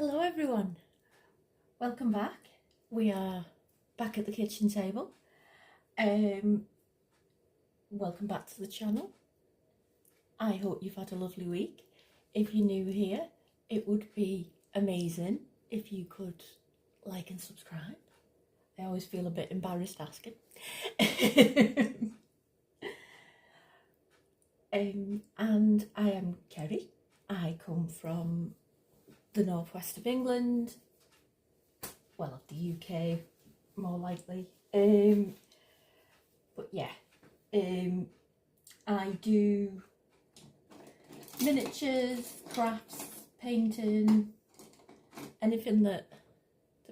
Hello everyone, welcome back. We are back at the kitchen table. Welcome back to the channel. I hope you've had a lovely week. If you're new here, it would be amazing if you could like and subscribe. I always feel a bit embarrassed asking. And I am Kerry. I come from the northwest of England, well, of the UK more likely, but yeah, I do miniatures, crafts, painting, anything that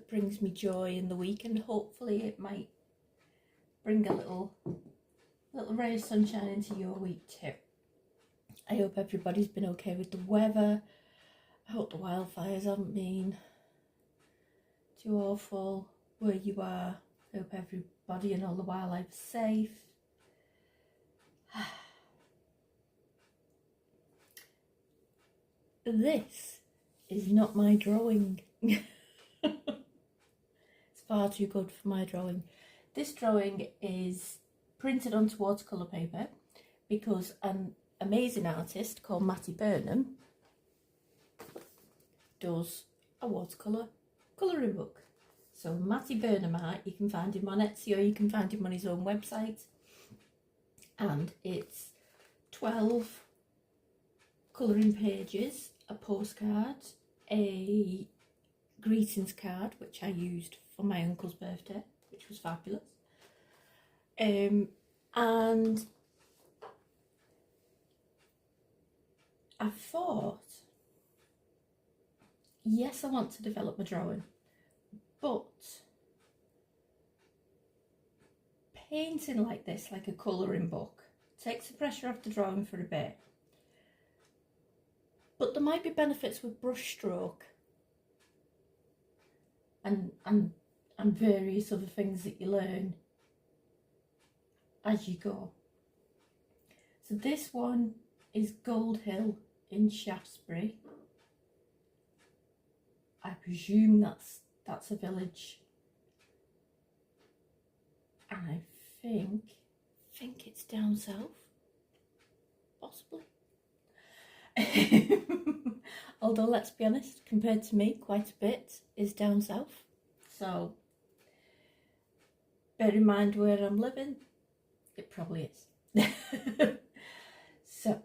brings me joy in the week, and hopefully it might bring a little ray of sunshine into your week too. I hope everybody's been okay with the weather. I hope the wildfires haven't been too awful where you are. I hope everybody and all the wildlife is safe. This is not my drawing. It's far too good for my drawing. This drawing is printed onto watercolour paper because an amazing artist called Matty Burnham does a watercolour colouring book. So Matty Burnham art, you can find him on Etsy or you can find him on his own website, and it's 12 colouring pages, a postcard, a greetings card which I used for my uncle's birthday, which was fabulous, and I thought, yes, I want to develop my drawing, but painting like this, like a colouring book, takes the pressure off the drawing for a bit. But there might be benefits with brushstroke and various other things that you learn as you go. So this one is Gold Hill in Shaftesbury. I presume that's a village, and I think it's down south, possibly. Although let's be honest, compared to me, quite a bit is down south. So bear in mind where I'm living, it probably is. So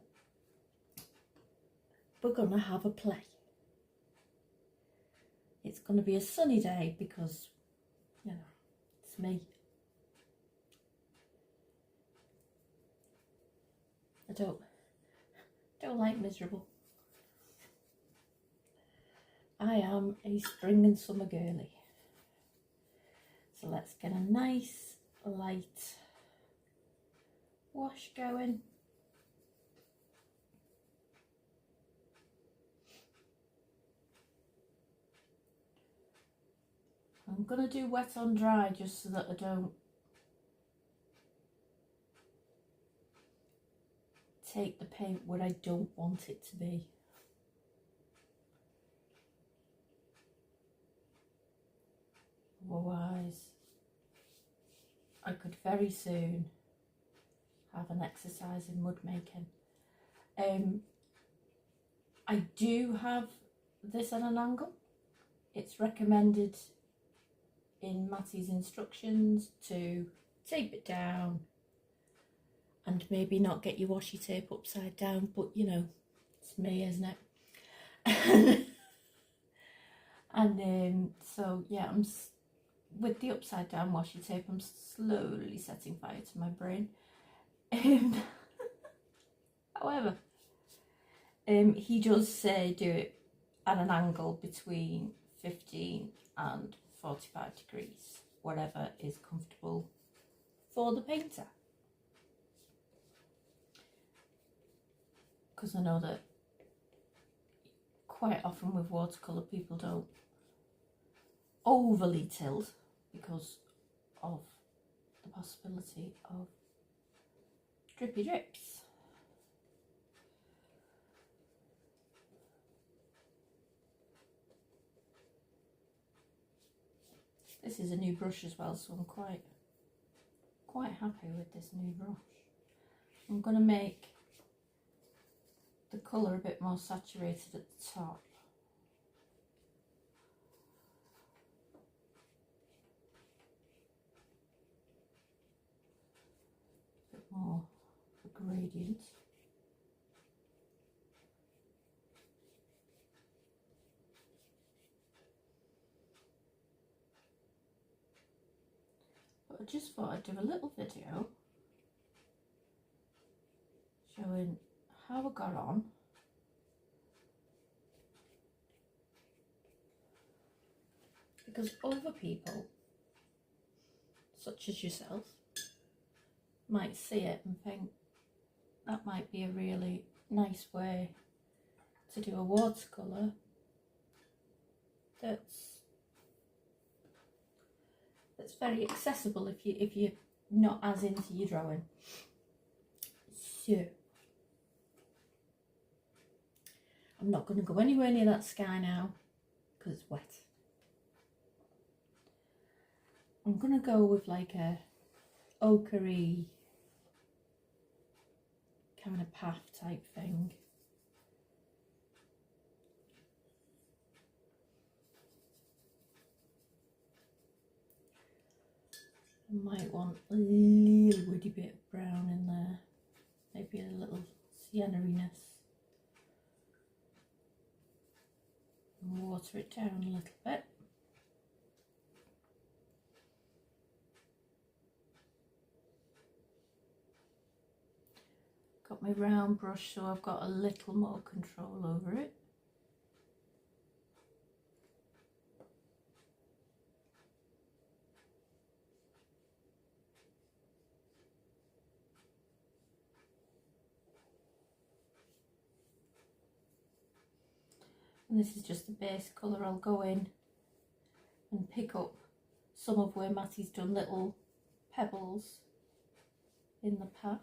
we're gonna have a play. It's going to be a sunny day because, you know, it's me. I don't like miserable. I am a spring and summer girly. So let's get a nice light wash going. I'm going to do wet on dry just so that I don't take the paint where I don't want it to be. Otherwise, I could very soon have an exercise in mud making. I do have this on an angle, it's recommended in Matty's instructions to tape it down and maybe not get your washi tape upside down, but you know, it's me, isn't it? And so yeah, with the upside down washi tape, I'm slowly setting fire to my brain. However, he does say do it at an angle between 15 and 45 degrees, whatever is comfortable for the painter. Because I know that quite often with watercolour people don't overly tilt because of the possibility of drippy drips. This is a new brush as well, so I'm quite happy with this new brush. I'm going to make the colour a bit more saturated at the top. A bit more of a gradient. But I just thought I'd do a little video showing how I got on, because other people, such as yourself, might see it and think that might be a really nice way to do a watercolour that's very accessible if you're not as into your drawing. So I'm not going to go anywhere near that sky now because it's wet. I'm going to go with like a ochre-y kind of path type thing. I might want a little woody bit of brown in there, maybe a little sienna-iness. And water it down a little bit. Got my round brush, so I've got a little more control over it. And this is just the base colour. I'll go in and pick up some of where Matty's done little pebbles in the path.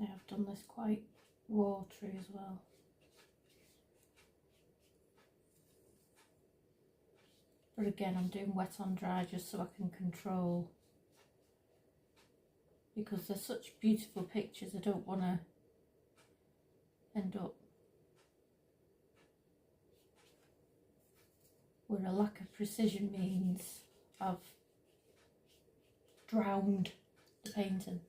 I have done this quite watery as well. But again, I'm doing wet on dry just so I can control, because they're such beautiful pictures. I don't want to end up where a lack of precision means I've drowned the painting.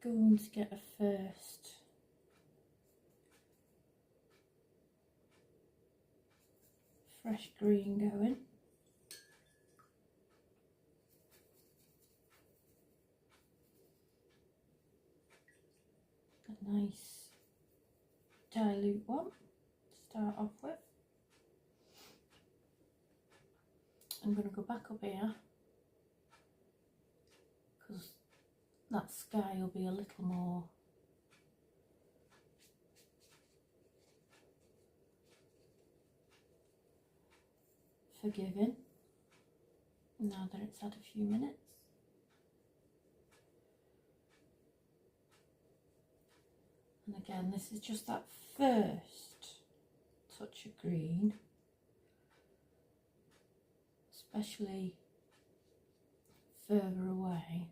Going to get a first fresh green going. A nice dilute one to start off with. I'm going to go back up here because that sky will be a little more forgiving now that it's had a few minutes. And again, this is just that first touch of green, especially further away.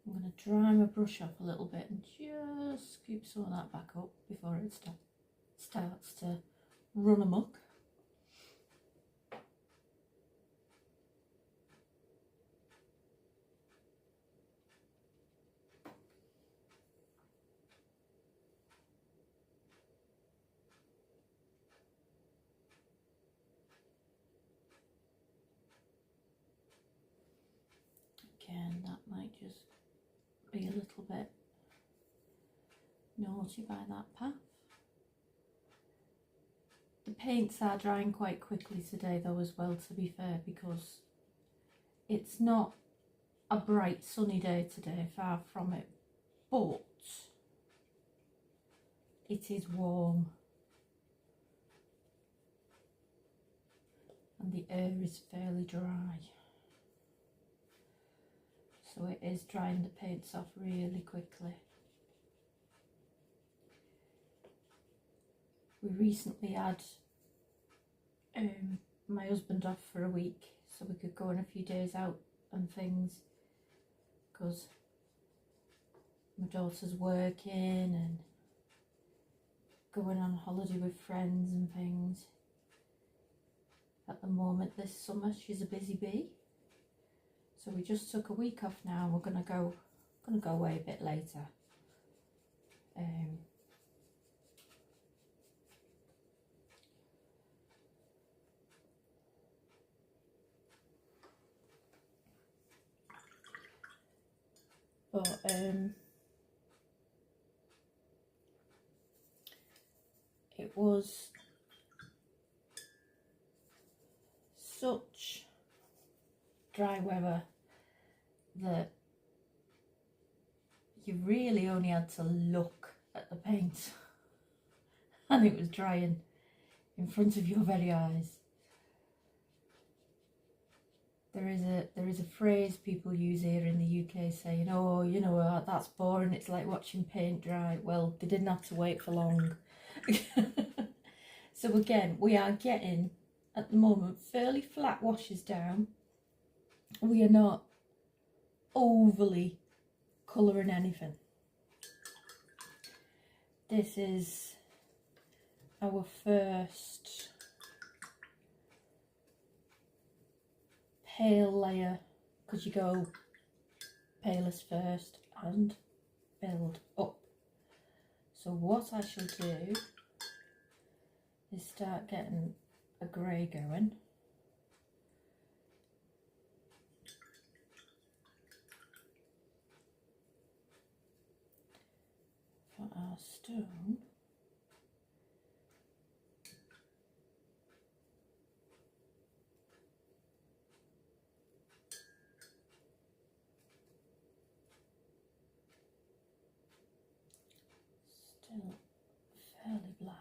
I'm going to dry my brush off a little bit and just scoop some of that back up before it starts to run amok. Again, that might just be a little bit naughty by that path. The paints are drying quite quickly today though as well, to be fair, because it's not a bright sunny day today, far from it, but it is warm and the air is fairly dry. So it is drying the paints off really quickly. We recently had my husband off for a week so we could go on a few days out and things, because my daughter's working and going on holiday with friends and things. At the moment this summer she's a busy bee. So we just took a week off now. We're gonna go away a bit later. But it was such dry weather that you really only had to look at the paint and it was drying in front of your very eyes. There is a phrase people use here in the UK saying, oh, you know, that's boring, it's like watching paint dry. Well, they didn't have to wait for long. So again, we are getting at the moment fairly flat washes down. We are not overly colouring anything. This is our first pale layer, because you go palest first and build up. So what I shall do is start getting a grey going. For our stone. Still fairly black.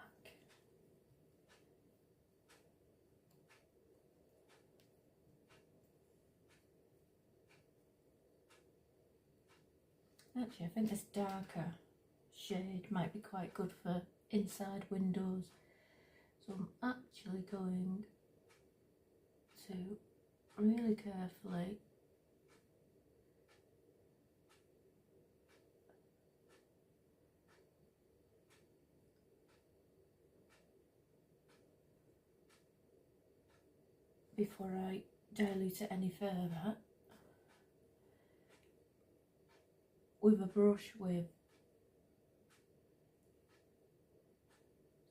Actually, I think this darker shade might be quite good for inside windows. So I'm actually going to really carefully before I dilute it any further with a brush with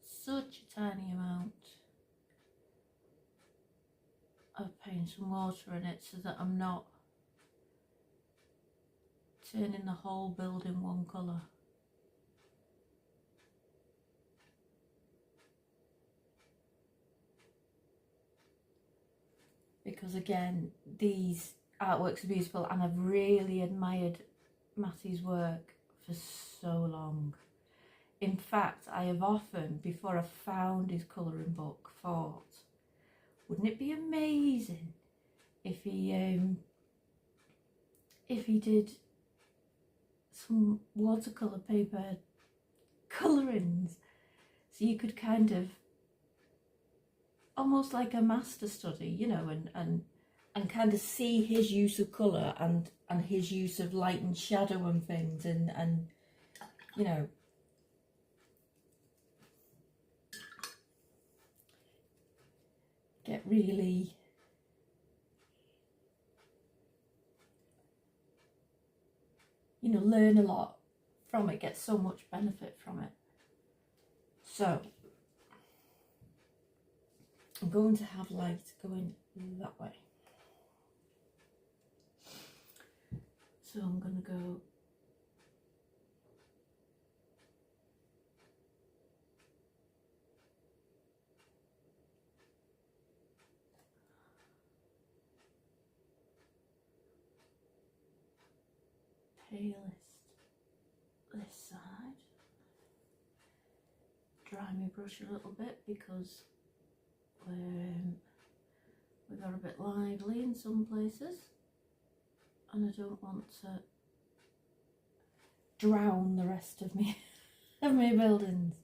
such a tiny amount of paint and water in it, so that I'm not turning the whole building one colour. Because again, these artworks are beautiful and I've really admired Matty's work for so long. In fact, I have often, before I found his colouring book, thought, wouldn't it be amazing if he did some watercolour paper colourings, so you could kind of, almost like a master study, you know, and kind of see his use of colour and his use of light and shadow and things, and you know, get really learn a lot from it, get so much benefit from it. So I'm going to have light going that way. So I'm going to go palest this side. Dry my brush a little bit because we got a bit lively in some places, and I don't want to drown the rest of me of my buildings.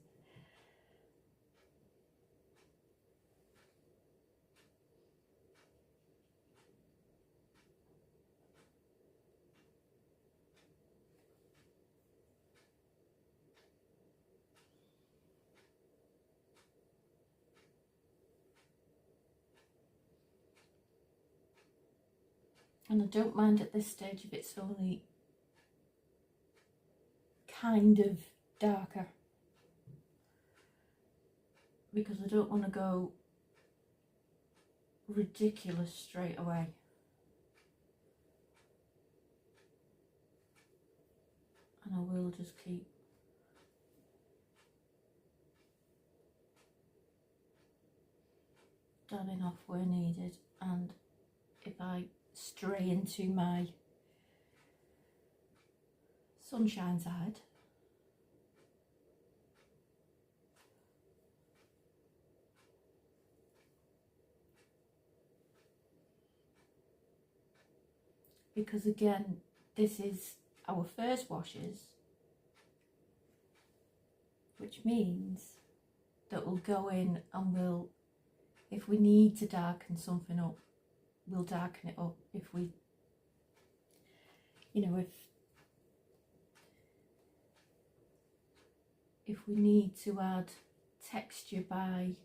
And I don't mind at this stage if it's only kind of darker, because I don't want to go ridiculous straight away. And I will just keep dabbing off where needed, and if I stray into my sunshine side, because again, this is our first washes, which means that we'll go in and we'll, if we need to darken something up, we'll darken it up. If we, you know, if we need to add texture by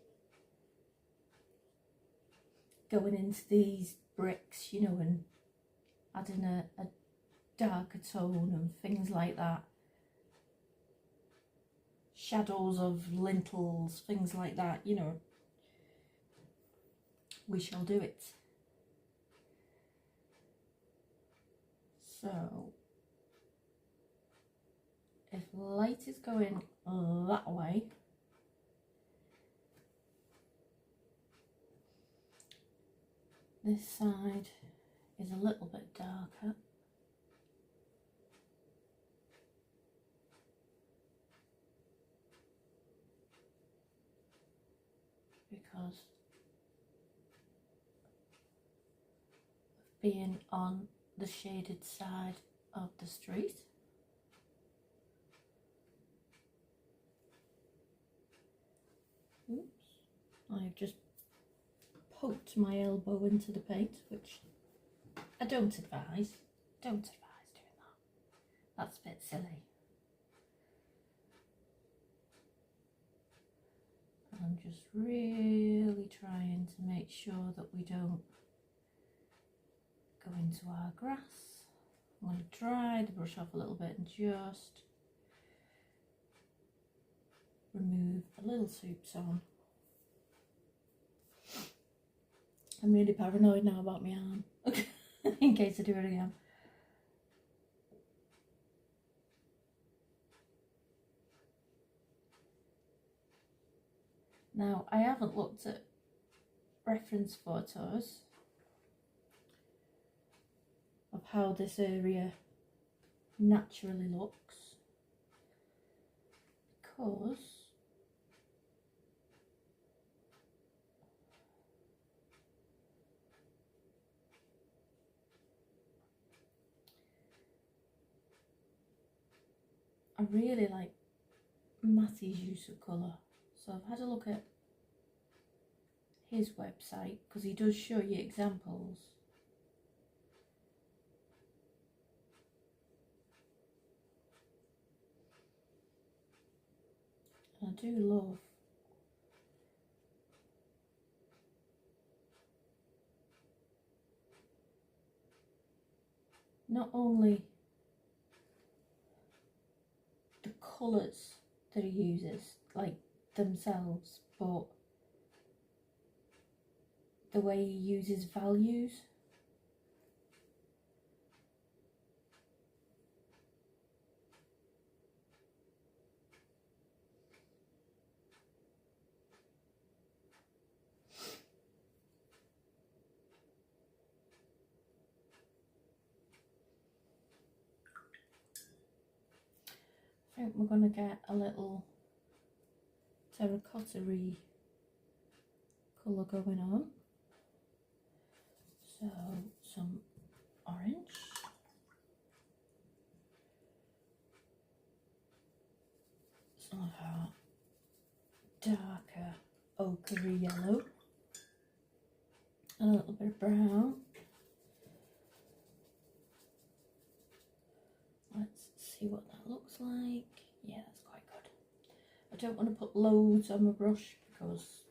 going into these bricks, you know, and adding a darker tone and things like that, shadows of lintels, things like that, you know, we shall do it. So if light is going that way, this side is a little bit darker. Because of being on the shaded side of the street. Oops, I've just poked my elbow into the paint, which I don't advise. Don't advise doing that. That's a bit silly. I'm just really trying to make sure that we don't go into our grass. I'm going to dry the brush off a little bit and just remove a little soups on. I'm really paranoid now about my arm, in case I do it again. Now, I haven't looked at reference photos of how this area naturally looks, because I really like Matty's use of colour. So I've had a look at his website because he does show you examples. And I do love not only the colours that he uses, like themselves, but the way he uses values. I think we're going to get a little terracotta-y colour going on. So some orange. Some of our darker ochre yellow. And a little bit of brown. Let's see what that looks like. Yeah, that's quite good. I don't want to put loads on my brush because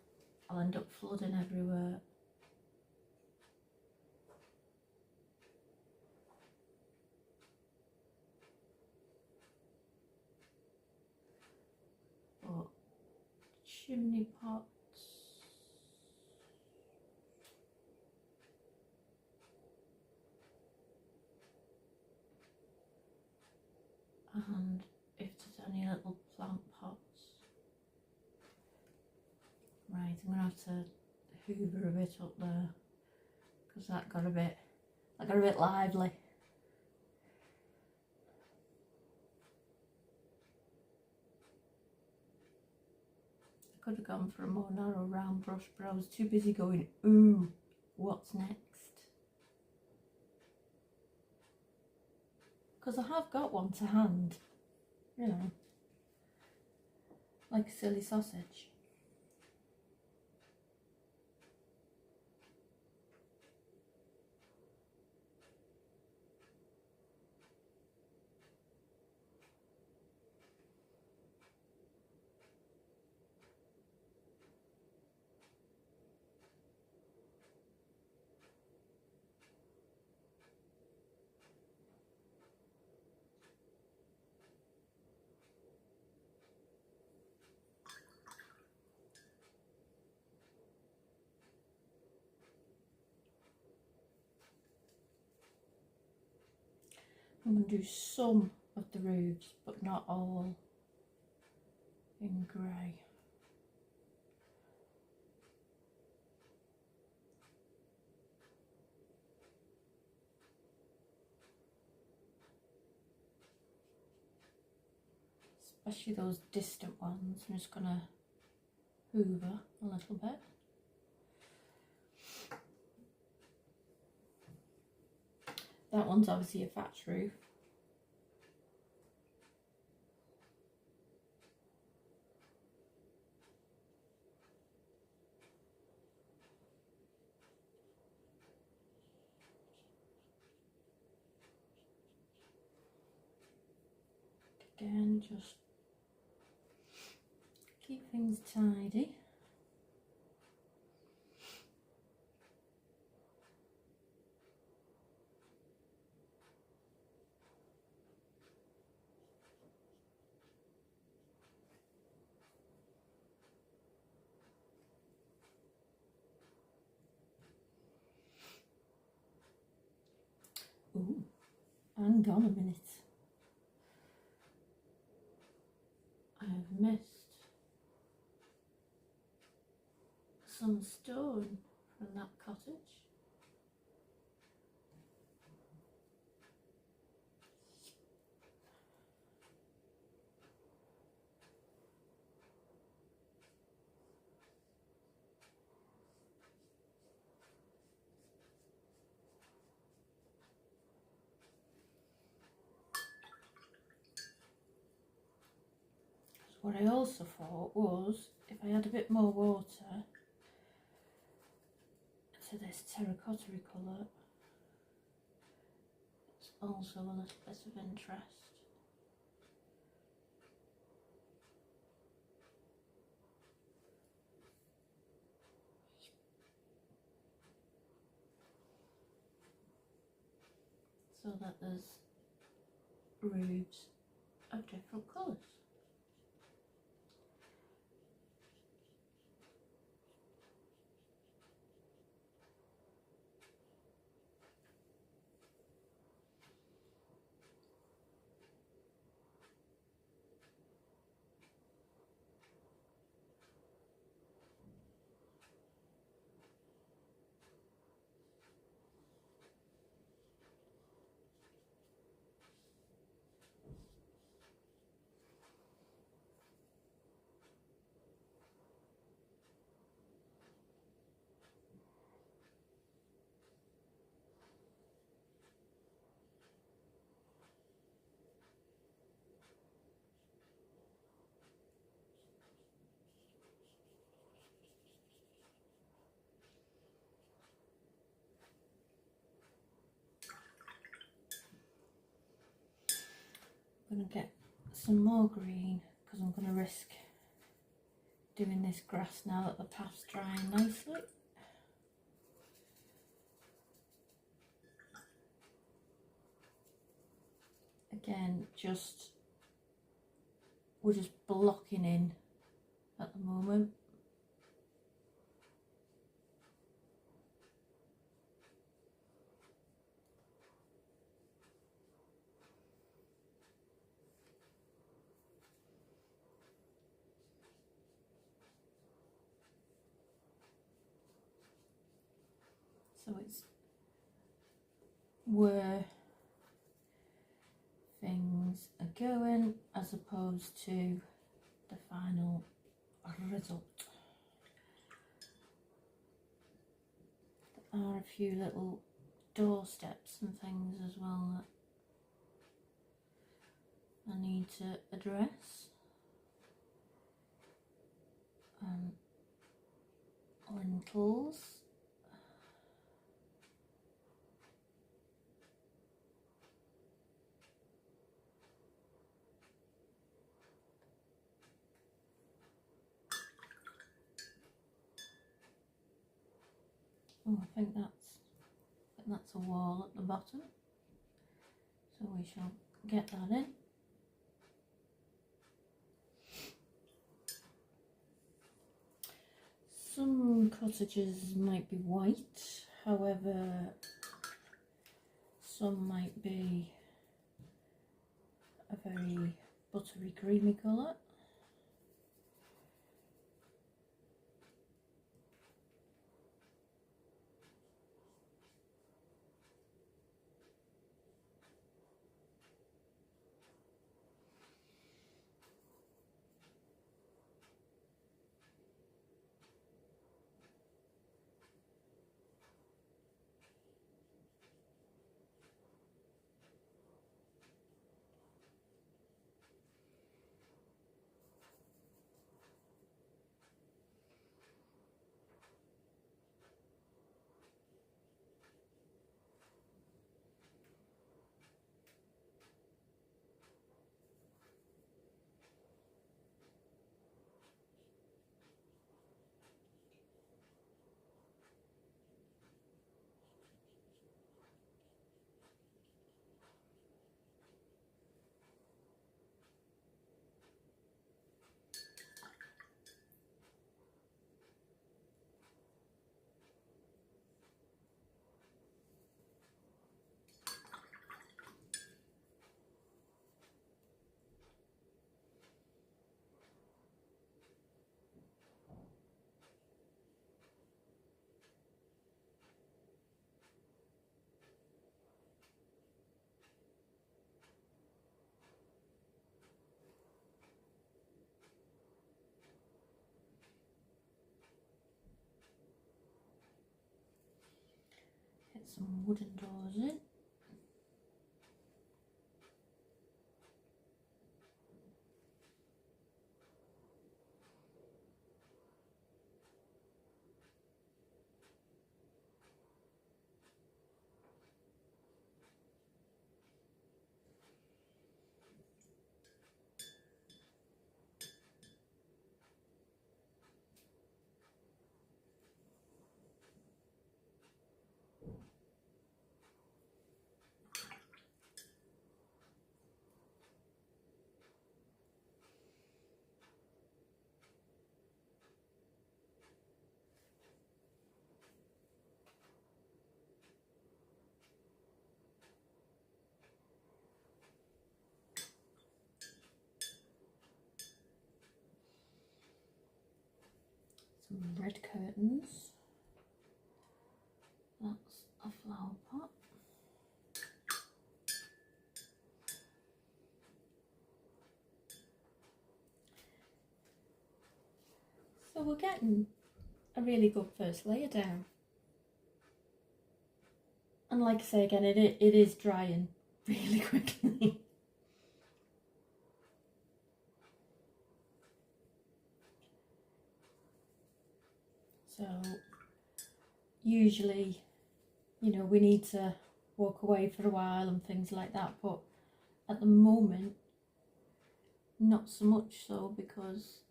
I'll end up flooding everywhere. But chimney pots. And if there's any little plant pots. Right, I'm going to have to hoover a bit up there because that got a bit lively. I could have gone for a more narrow round brush, but I was too busy going, ooh, what's next? Because I have got one to hand, you know, like a silly sausage. I'm going to do some of the roofs, but not all in grey. Especially those distant ones. I'm just going to hoover a little bit. That one's obviously a thatch roof. Again, just keep things tidy. Ooh, hang on a minute. I have missed some stone from that cottage. what I also thought was, if I add a bit more water to this terracotta-y colour, it's also a little bit of interest. So that there's roofs of different colours. I'm going to get some more green because I'm going to risk doing this grass now that the path's drying nicely. Again, we're just blocking in at the moment. So it's where things are going as opposed to the final result. There are a few little doorsteps and things as well that I need to address. Lintels. Oh, I think that's a wall at the bottom, so we shall get that in. Some cottages might be white, however some might be a very buttery creamy colour. Get some wooden doors in. Some red curtains. That's a flower pot. So we're getting a really good first layer down. And like I say again, it is drying really quickly. So usually, you know, we need to walk away for a while and things like that, but at the moment, not so much so, because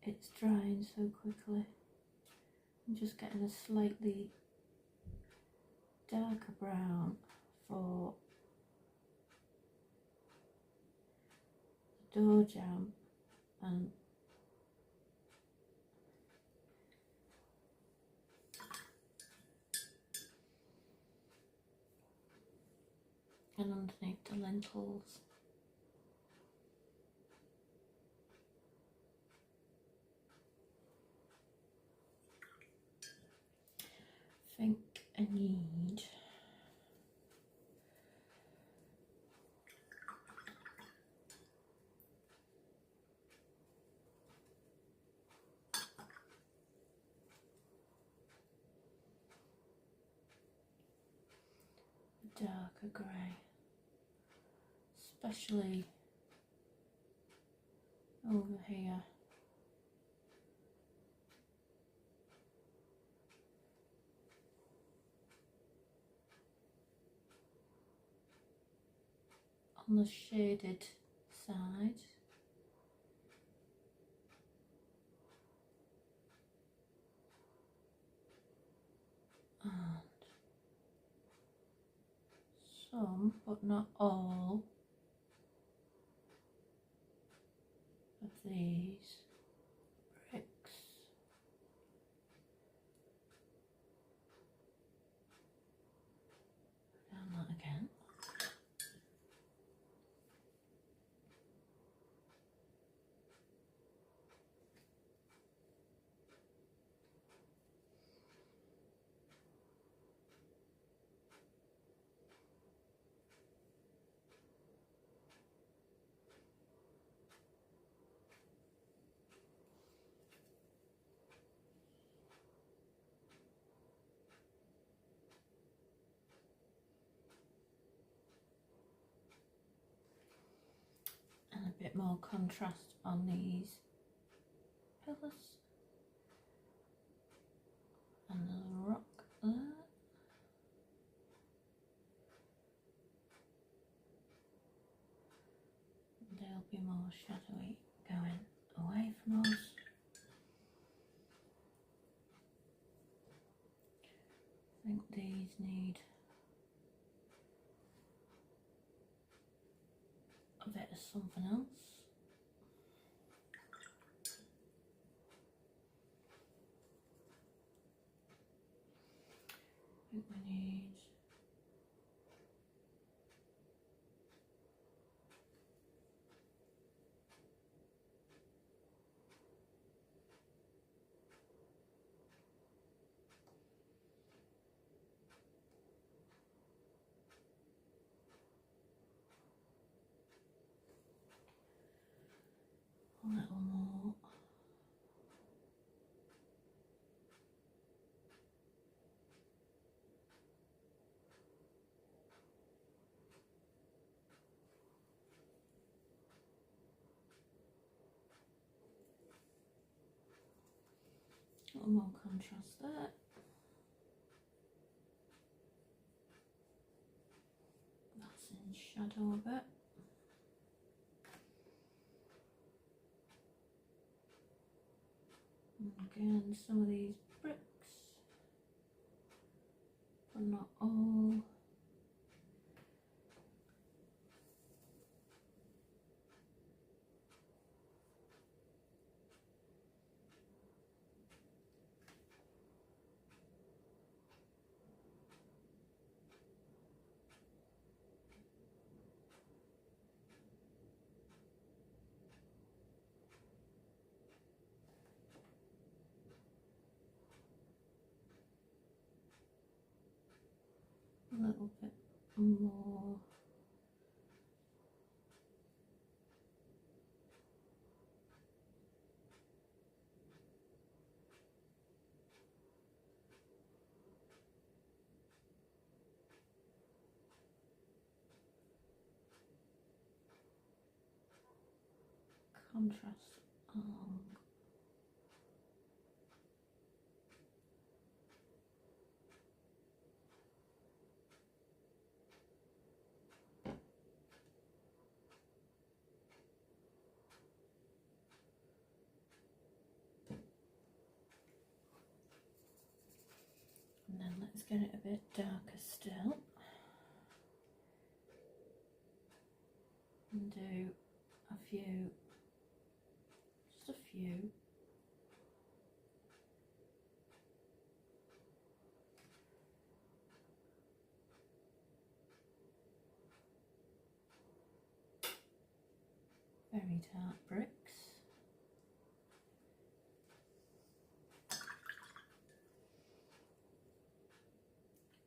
it's drying so quickly. I'm just getting a slightly darker brown for the door jamb and underneath the lentils. I think I need a darker grey, especially over here. On the shaded side. And some, but not all, of these bricks. Down that again. And a bit more contrast on these pillars. And there's a rock there. They'll be more shadowy going away from us. I think these need a bit of something else. I think we need a little more. A little more contrast there. That's in shadow a bit. And again, some of these bricks, but not all. a little bit more. Contrast along. And then let's get it a bit darker still. And do a few, just a few. Very dark bricks.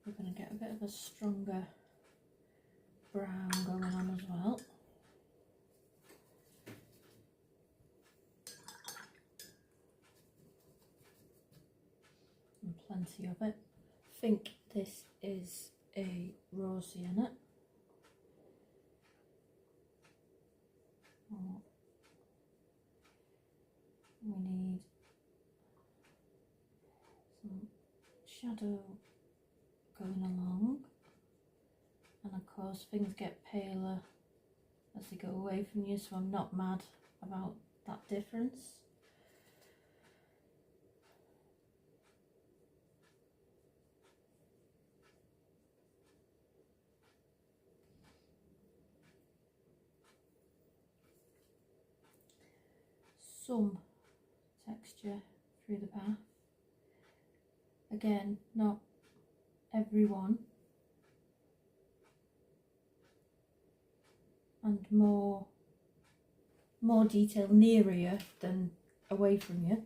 We're going to get a bit of a stronger brown going on as well. And plenty of it. I think this is a raw sienna. Oh. We need some shadow going along, and of course things get paler as they go away from you, so I'm not mad about that difference. Some texture through the path. Again, not everyone, and more detail nearer you than away from you.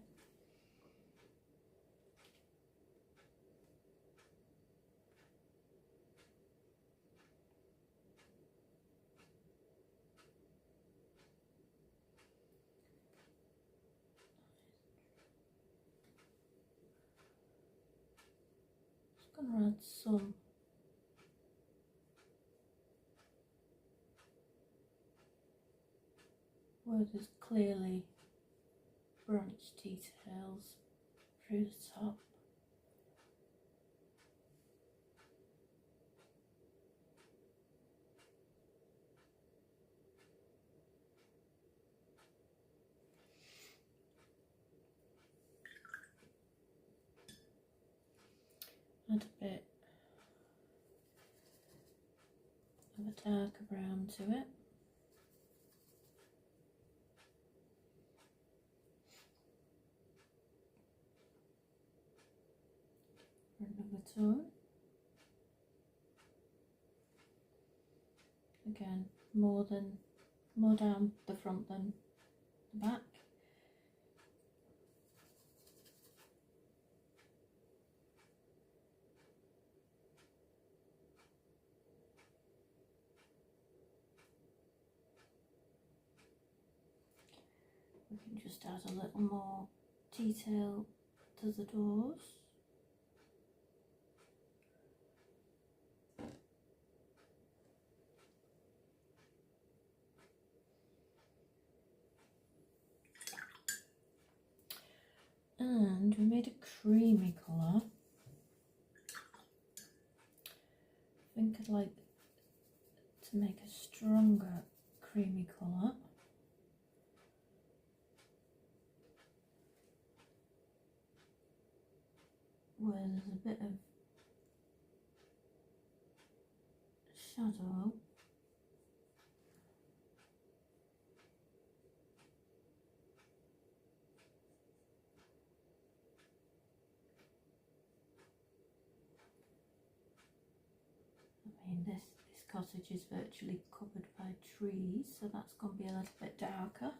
Just gonna add some where there's clearly branch details through the top. Add a bit of a darker brown to it. For another tone. Again, more down the front than the back. We can just add a little more detail to the doors. And we made a creamy colour. I think I'd like to make a stronger creamy colour. Where there's a bit of shadow. I mean, this cottage is virtually covered by trees, so that's going to be a little bit darker.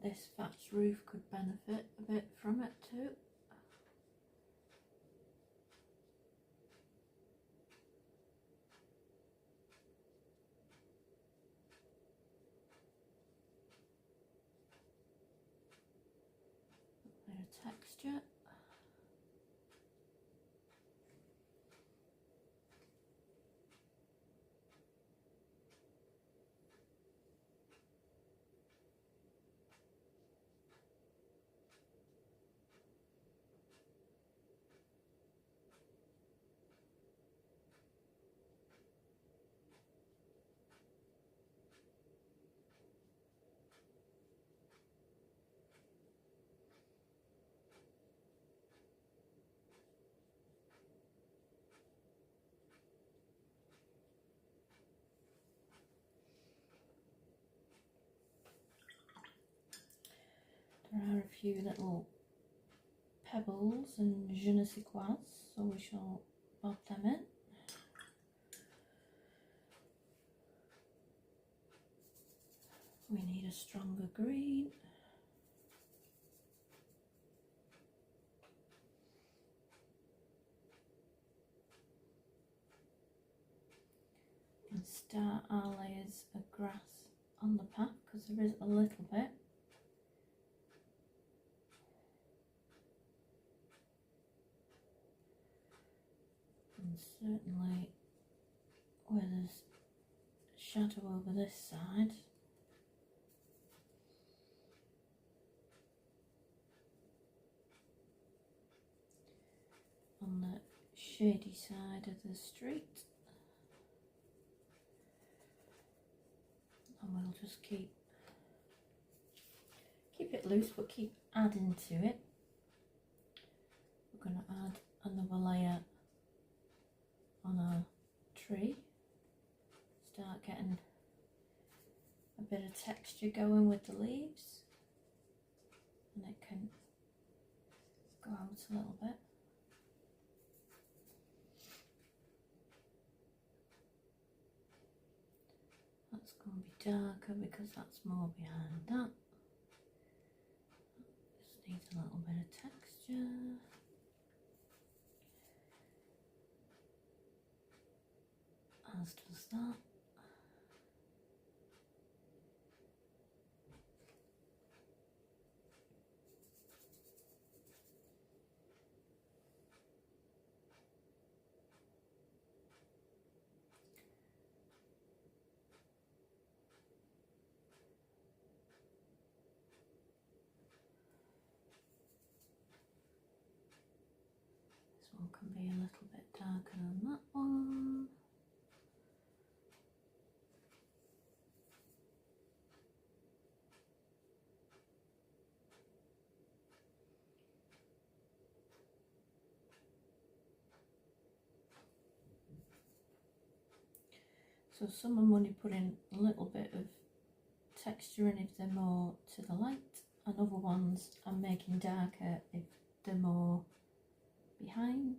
this thatched roof could benefit a bit from it too. A bit of texture. There are a few little pebbles and je ne sais quoi, so we shall bob them in. We need a stronger green. And start our layers of grass on the path because there is a little bit. And certainly where there's shadow over this side. On the shady side of the street. And we'll just keep it loose but keep adding to it. We're going to add another layer on our tree. Start getting a bit of texture going with the leaves, and it can go out a little bit. That's going to be darker because that's more behind that. Just needs a little bit of texture. As does that. This one can be a little bit darker than that one. So some I'm only putting a little bit of texture in if they're more to the light, and other ones I'm making darker if they're more behind.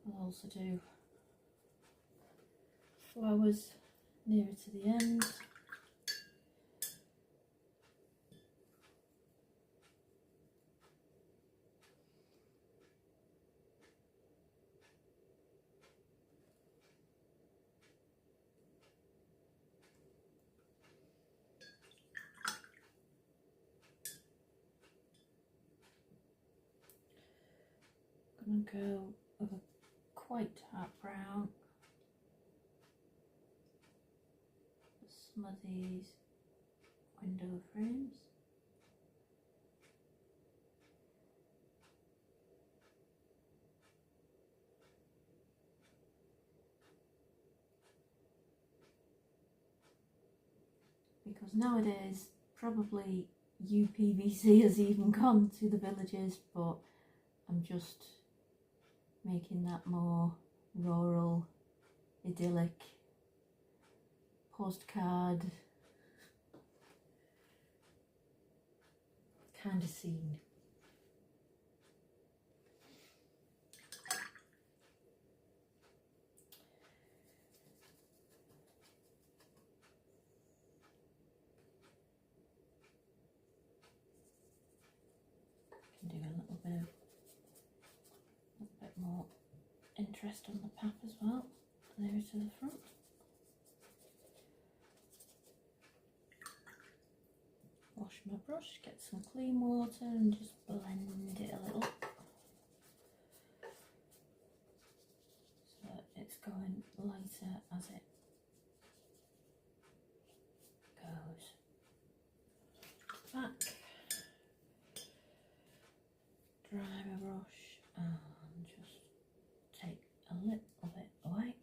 I'll also do flowers nearer to the end. I'm going to go with a quite dark brown. Some of these window frames. Because nowadays probably UPVC has even gone to the villages, but I'm just making that more rural, idyllic, postcard kind of scene. Can do a little bit more interest on the path as well, nearer to the front. Wash my brush, get some clean water and just blend it a little so that it's going lighter as it goes. Back, dry my brush and just take a little bit away.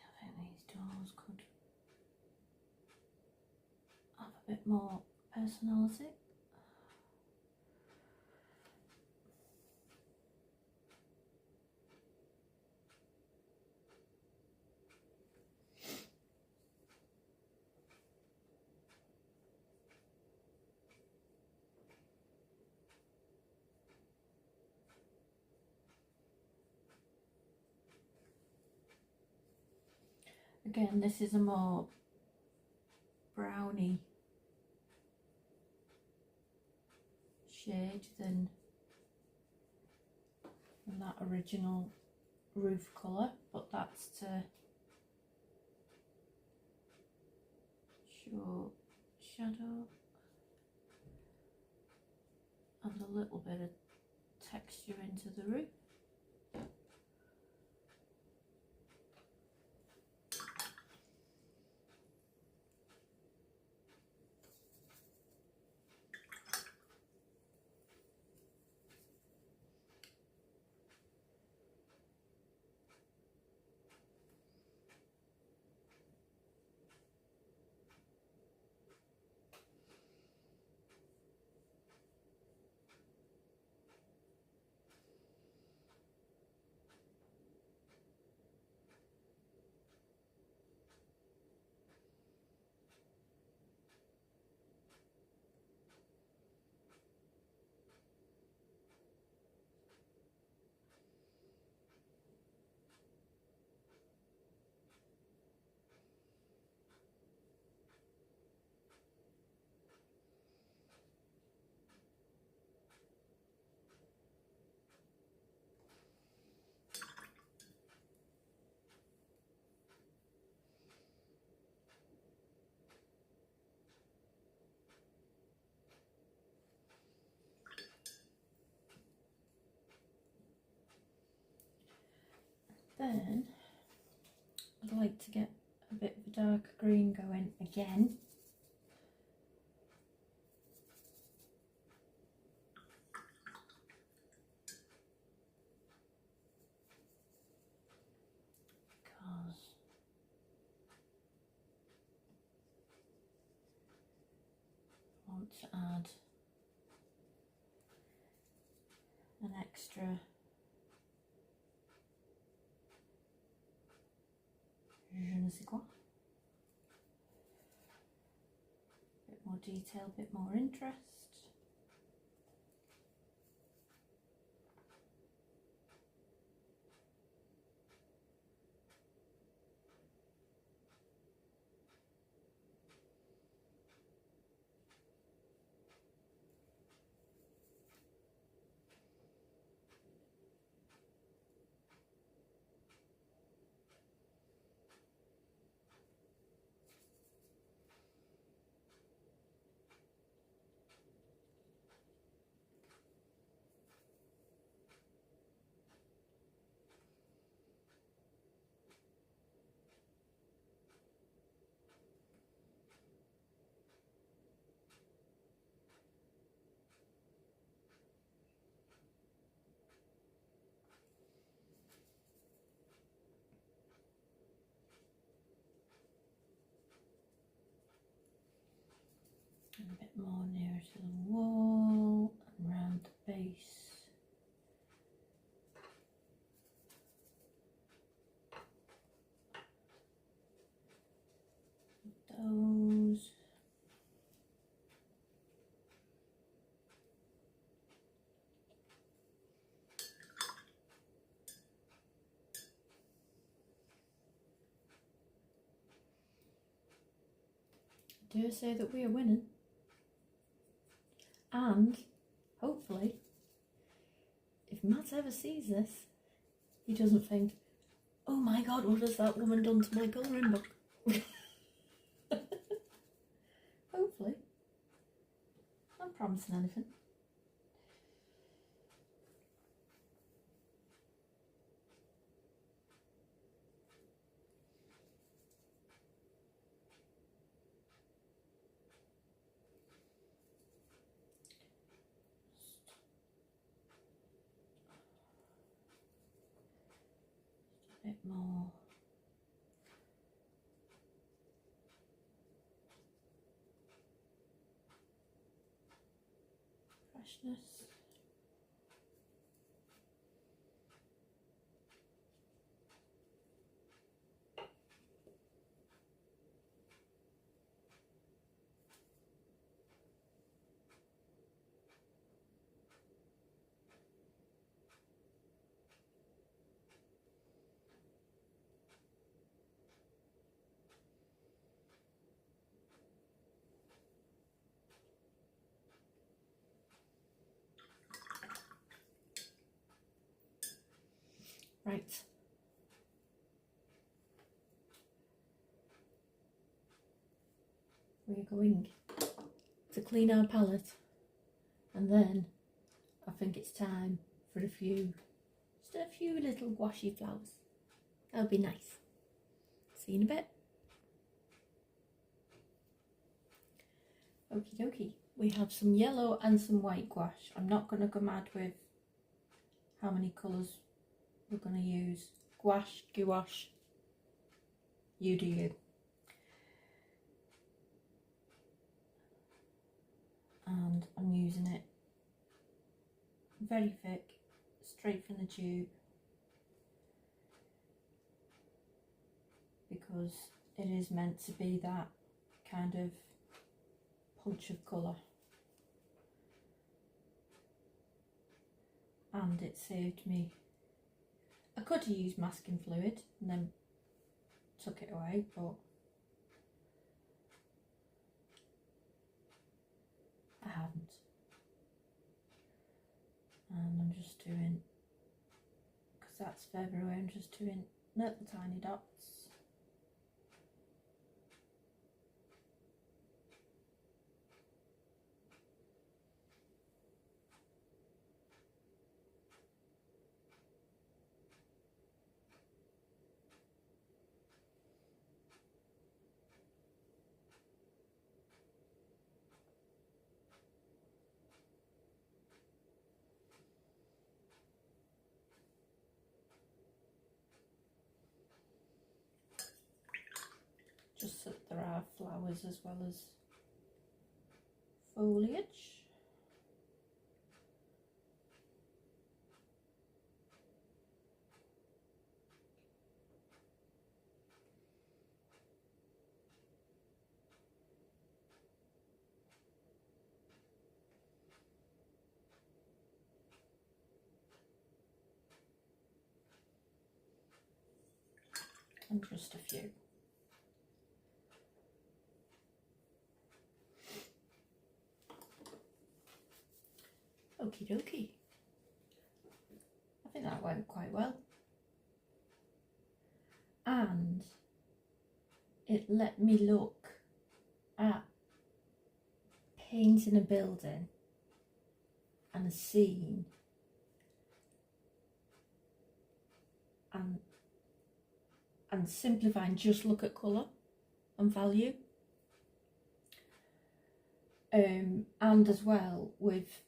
I think these doors could have a bit more personality. Again, this is a more browny shade than that original roof colour, but that's to show shadow and a little bit of texture into the roof. Then I'd like to get a bit of a darker green going again. Because I want to add an extra je ne sais quoi. Bit more detail, bit more interest. And a bit more nearer to the wall and round the base. dare say that we are winning. And hopefully, if Matt ever sees this, he doesn't think, oh my God, what has that woman done to my colouring book? Hopefully. Not promising anything. A bit more. Freshness. Right. We're going to clean our palette, and then I think it's time for just a few little gouache flowers. That'll be nice. See you in a bit. Okie dokie. We have some yellow and some white gouache. I'm not going to go mad with how many colours we're going to use. Gouache, you do you. And I'm using it very thick, straight from the tube, because it is meant to be that kind of punch of colour. And it saved me. I could have used masking fluid and then took it away, but I haven't. And I'm just doing, because that's further away, I'm just doing little tiny dots. Just so that there are flowers as well as foliage. And just a few. Okie dokie. I think that went quite well. And it let me look at painting a building and a scene and simplifying, just look at colour and value. And as well with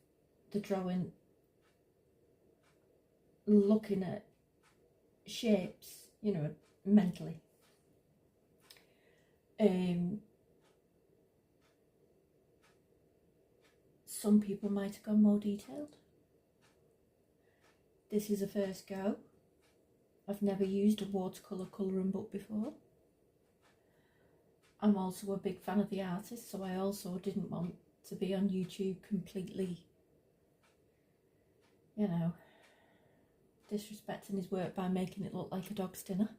the drawing, looking at shapes, you know, mentally. Some people might have gone more detailed. This is a first go. I've never used a watercolour colouring book before. I'm also a big fan of the artist, so I also didn't want to be on YouTube completely, you know, disrespecting his work by making it look like a dog's dinner.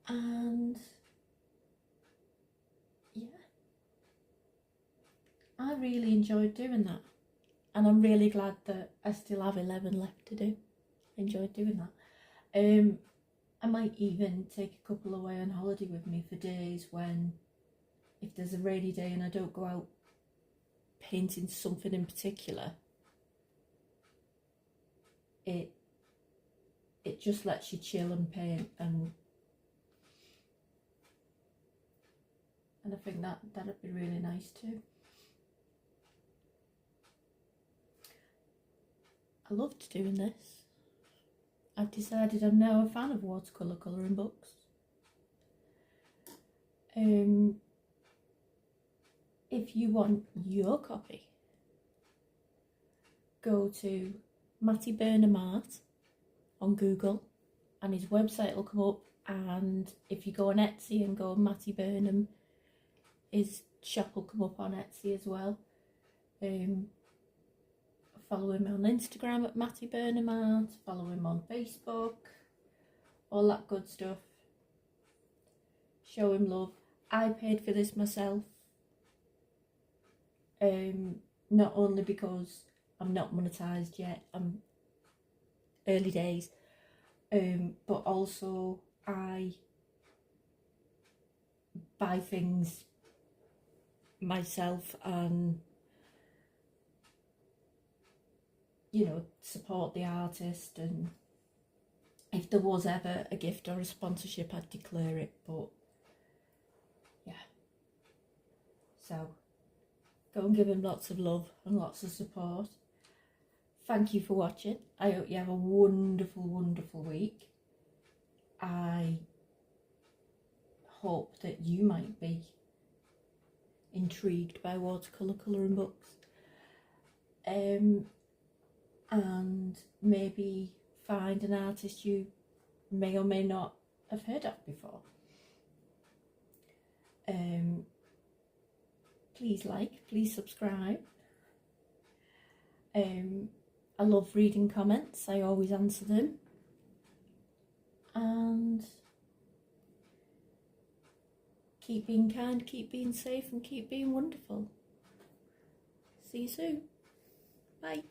And really enjoyed doing that, and I'm really glad that I still have 11 left to do. I enjoyed doing that. I might even take a couple away on holiday with me for days when, if there's a rainy day and I don't go out painting something in particular, it just lets you chill and paint, and I think that'd be really nice too. I loved doing this. I've decided I'm now a fan of watercolour colouring books. If you want your copy, go to Matty Burnham Art on Google and his website will come up, and if you go on Etsy and go Matty Burnham, his shop will come up on Etsy as well. Follow him on Instagram at Matty Burnham Art, follow him on Facebook, all that good stuff. Show him love. I paid for this myself, not only because I'm not monetised yet, I'm early days, but also I buy things myself and, you know, support the artist, and if there was ever a gift or a sponsorship I'd declare it, but yeah. So go and give him lots of love and lots of support. Thank you for watching. I hope you have a wonderful, wonderful week. I hope that you might be intrigued by watercolour colouring books, and maybe find an artist you may or may not have heard of before. Please like, please subscribe. I love reading comments, I always answer them, and keep being kind, keep being safe, and keep being wonderful. See you soon. Bye.